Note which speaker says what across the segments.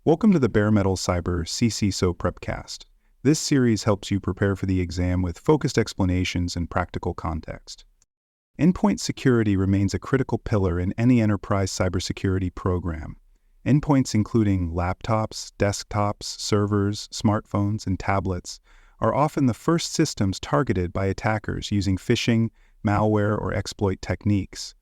Speaker 1: Welcome to the Bare Metal Cyber CCISO Prepcast. This series helps you prepare for the exam with focused explanations and practical context. Endpoint security remains a critical pillar in any enterprise cybersecurity program. Endpoints including laptops, desktops, servers, smartphones, and tablets are often the first systems targeted by attackers using phishing, malware, or exploit techniques.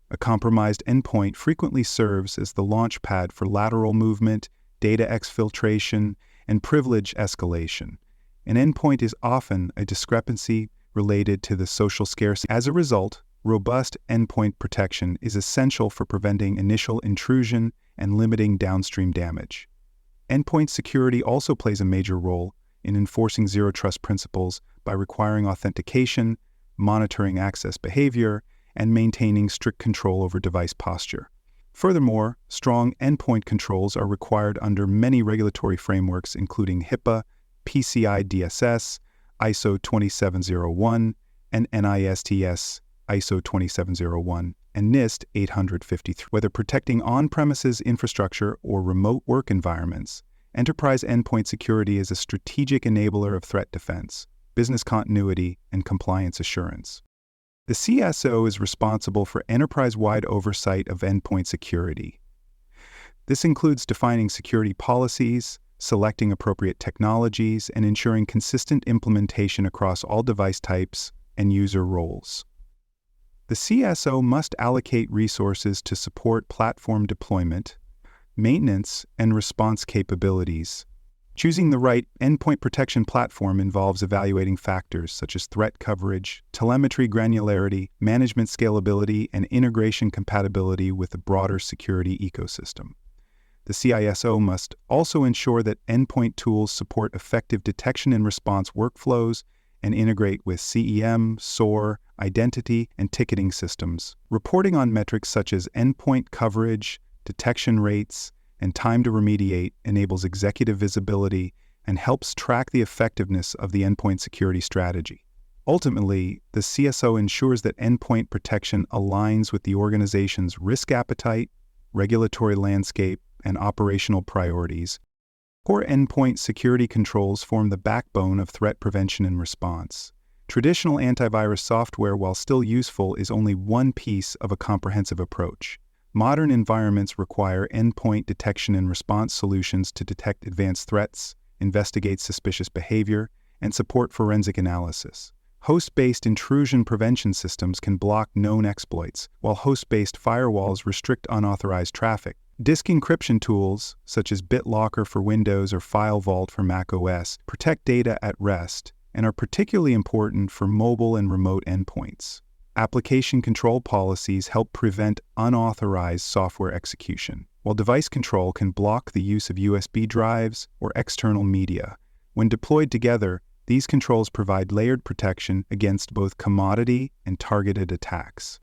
Speaker 1: A compromised endpoint frequently serves as the launch pad for lateral movement, data exfiltration, and privilege escalation. An endpoint is often a discrepancy related to the social scarcity. As a result, robust endpoint protection is essential for preventing initial intrusion and limiting downstream damage. Endpoint security also plays a major role in enforcing zero-trust principles by requiring authentication, monitoring access behavior, and maintaining strict control over device posture. Furthermore, strong endpoint controls are required under many regulatory frameworks including HIPAA, PCI DSS, ISO 2701, and NIST ISO 2701, and NIST 853. Whether protecting on-premises infrastructure or remote work environments, enterprise endpoint security is a strategic enabler of threat defense, business continuity, and compliance assurance. The CISO is responsible for enterprise-wide oversight of endpoint security. This includes defining security policies, selecting appropriate technologies, and ensuring consistent implementation across all device types and user roles. The CISO must allocate resources to support platform deployment, maintenance, and response capabilities. Choosing the right endpoint protection platform involves evaluating factors such as threat coverage, telemetry granularity, management scalability, and integration compatibility with the broader security ecosystem. The CISO must also ensure that endpoint tools support effective detection and response workflows and integrate with CEM, SOAR, identity, and ticketing systems. Reporting on metrics such as endpoint coverage, detection rates, and time to remediate enables executive visibility and helps track the effectiveness of the endpoint security strategy. Ultimately, the CISO ensures that endpoint protection aligns with the organization's risk appetite, regulatory landscape, and operational priorities. Core endpoint security controls form the backbone of threat prevention and response. Traditional antivirus software, while still useful, is only one piece of a comprehensive approach. Modern environments require endpoint detection and response solutions to detect advanced threats, investigate suspicious behavior, and support forensic analysis. Host-based intrusion prevention systems can block known exploits, while host-based firewalls restrict unauthorized traffic. Disk encryption tools, such as BitLocker for Windows or FileVault for macOS, protect data at rest and are particularly important for mobile and remote endpoints. Application control policies help prevent unauthorized software execution, while device control can block the use of USB drives or external media. When deployed together, these controls provide layered protection against both commodity and targeted attacks.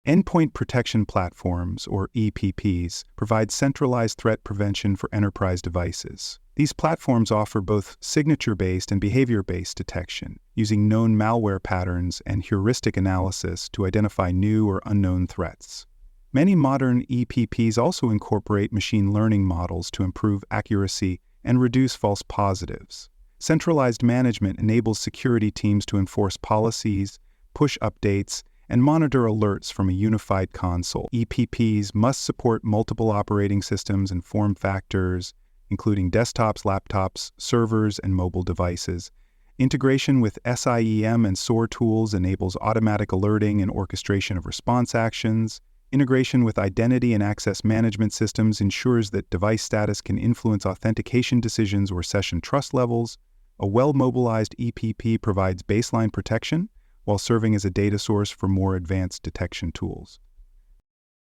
Speaker 1: Endpoint protection platforms, or EPPs, provide centralized threat prevention for enterprise devices. These platforms offer both signature-based and behavior-based detection, using known malware patterns and heuristic analysis to identify new or unknown threats. Many modern EPPs also incorporate machine learning models to improve accuracy and reduce false positives. Centralized management enables security teams to enforce policies, push updates, and monitor alerts from a unified console. EPPs must support multiple operating systems and form factors, including desktops, laptops, servers, and mobile devices. Integration with SIEM and SOAR tools enables automatic alerting and orchestration of response actions. Integration with identity and access management systems ensures that device status can influence authentication decisions or session trust levels. A well-mobilized EPP provides baseline protection while serving as a data source for more advanced detection tools.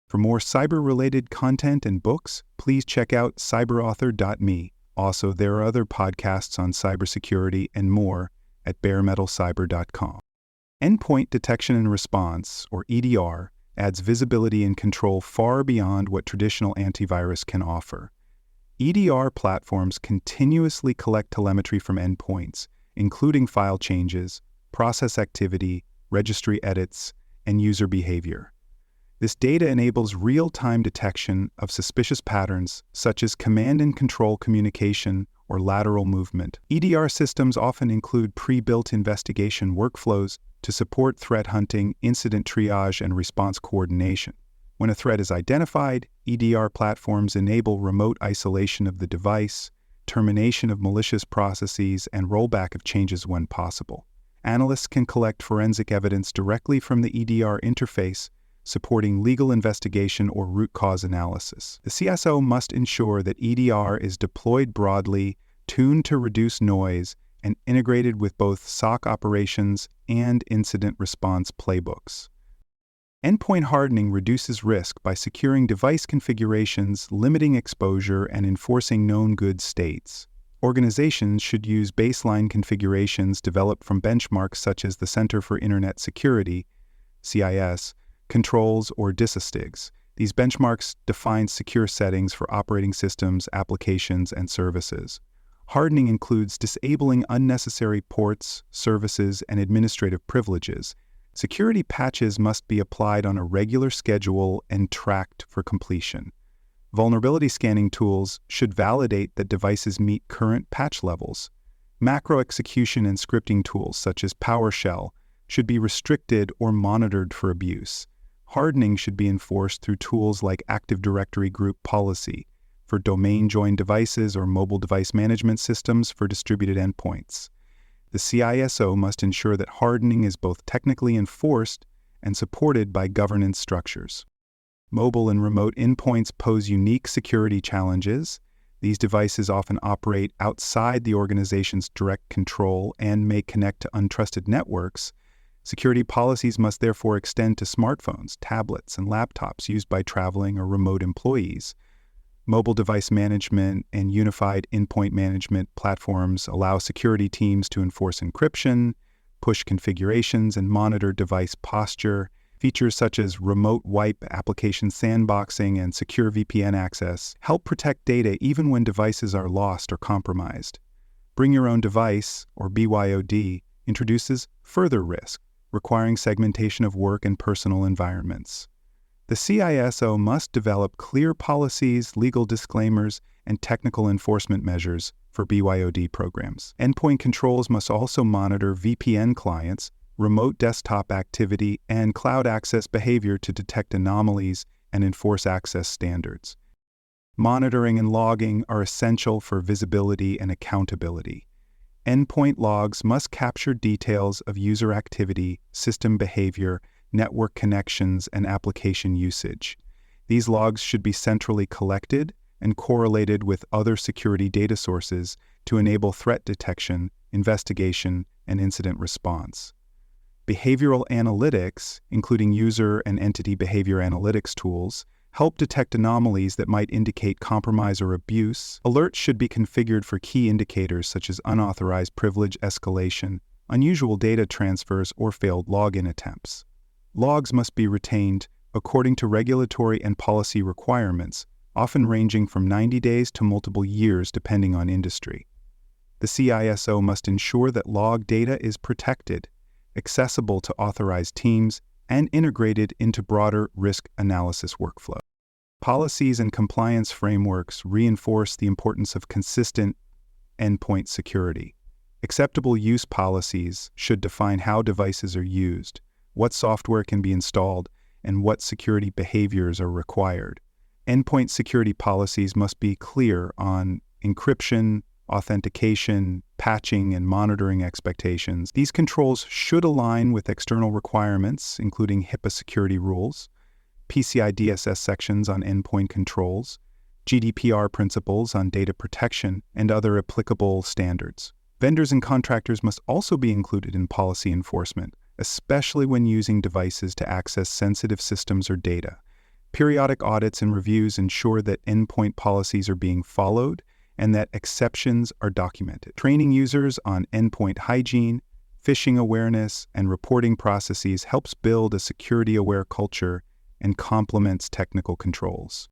Speaker 1: For more cyber-related content and books, please check out cyberauthor.me. Also, there are other podcasts on cybersecurity and more at baremetalcyber.com. Endpoint Detection and Response, or EDR, adds visibility and control far beyond what traditional antivirus can offer. EDR platforms continuously collect telemetry from endpoints, including file changes, process activity, registry edits, and user behavior. This data enables real-time detection of suspicious patterns, such as command and control communication or lateral movement. EDR systems often include pre-built investigation workflows to support threat hunting, incident triage, and response coordination. When a threat is identified, EDR platforms enable remote isolation of the device, termination of malicious processes, and rollback of changes when possible. Analysts can collect forensic evidence directly from the EDR interface, supporting legal investigation or root cause analysis. The CISO must ensure that EDR is deployed broadly, tuned to reduce noise, and integrated with both SOC operations and incident response playbooks. Endpoint hardening reduces risk by securing device configurations, limiting exposure, and enforcing known good states. Organizations should use baseline configurations developed from benchmarks such as the Center for Internet Security, CIS, controls, or DISASTIGs. These benchmarks define secure settings for operating systems, applications, and services. Hardening includes disabling unnecessary ports, services, and administrative privileges. Security patches must be applied on a regular schedule and tracked for completion. Vulnerability scanning tools should validate that devices meet current patch levels. Macro execution and scripting tools such as PowerShell should be restricted or monitored for abuse. Hardening should be enforced through tools like Active Directory Group Policy for domain-joined devices or mobile device management systems for distributed endpoints. The CISO must ensure that hardening is both technically enforced and supported by governance structures. Mobile and remote endpoints pose unique security challenges. These devices often operate outside the organization's direct control and may connect to untrusted networks. Security policies must therefore extend to smartphones, tablets, and laptops used by traveling or remote employees. Mobile device management and unified endpoint management platforms allow security teams to enforce encryption, push configurations, and monitor device posture. Features such as remote wipe, application sandboxing, and secure VPN access help protect data even when devices are lost or compromised. Bring Your Own Device, or BYOD, introduces further risk, requiring segmentation of work and personal environments. The CISO must develop clear policies, legal disclaimers, and technical enforcement measures for BYOD programs. Endpoint controls must also monitor VPN clients, remote desktop activity, and cloud access behavior to detect anomalies and enforce access standards. Monitoring and logging are essential for visibility and accountability. Endpoint logs must capture details of user activity, system behavior, network connections, and application usage. These logs should be centrally collected and correlated with other security data sources to enable threat detection, investigation, and incident response. Behavioral analytics, including user and entity behavior analytics tools, help detect anomalies that might indicate compromise or abuse. Alerts should be configured for key indicators such as unauthorized privilege escalation, unusual data transfers, or failed login attempts. Logs must be retained according to regulatory and policy requirements, often ranging from 90 days to multiple years depending on industry. The CISO must ensure that log data is protected, accessible to authorized teams, and integrated into broader risk analysis workflow. Policies and compliance frameworks reinforce the importance of consistent endpoint security. Acceptable use policies should define how devices are used, what software can be installed, and what security behaviors are required. Endpoint security policies must be clear on encryption, authentication, patching, and monitoring expectations. These controls should align with external requirements, including HIPAA security rules, PCI DSS sections on endpoint controls, GDPR principles on data protection, and other applicable standards. Vendors and contractors must also be included in policy enforcement, especially when using devices to access sensitive systems or data. Periodic audits and reviews ensure that endpoint policies are being followed and that exceptions are documented. Training users on endpoint hygiene, phishing awareness, and reporting processes helps build a security-aware culture and complements technical controls.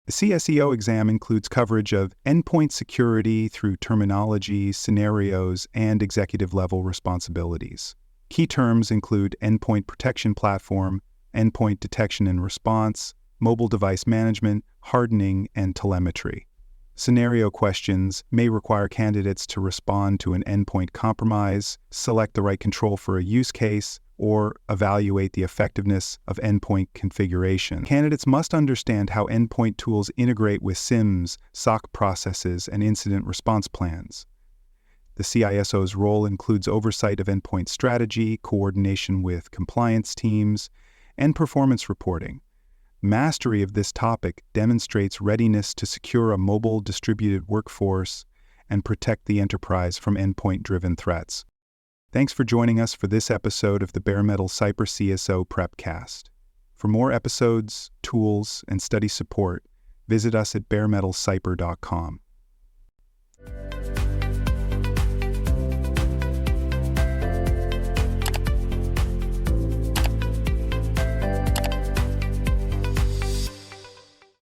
Speaker 1: The CSEO exam includes coverage of endpoint security through terminology, scenarios, and executive-level responsibilities. Key terms include endpoint protection platform, endpoint detection and response, mobile device management, hardening, and telemetry. Scenario questions may require candidates to respond to an endpoint compromise, select the right control for a use case, or evaluate the effectiveness of endpoint configuration. Candidates must understand how endpoint tools integrate with SIEMs, SOC processes, and incident response plans. The CISO's role includes oversight of endpoint strategy, coordination with compliance teams, and performance reporting. Mastery of this topic demonstrates readiness to secure a mobile distributed workforce and protect the enterprise from endpoint-driven threats. Thanks for joining us for this episode of the Bare Metal Cyber CSO Prepcast. For more episodes, tools, and study support, visit us at baremetalcyber.com.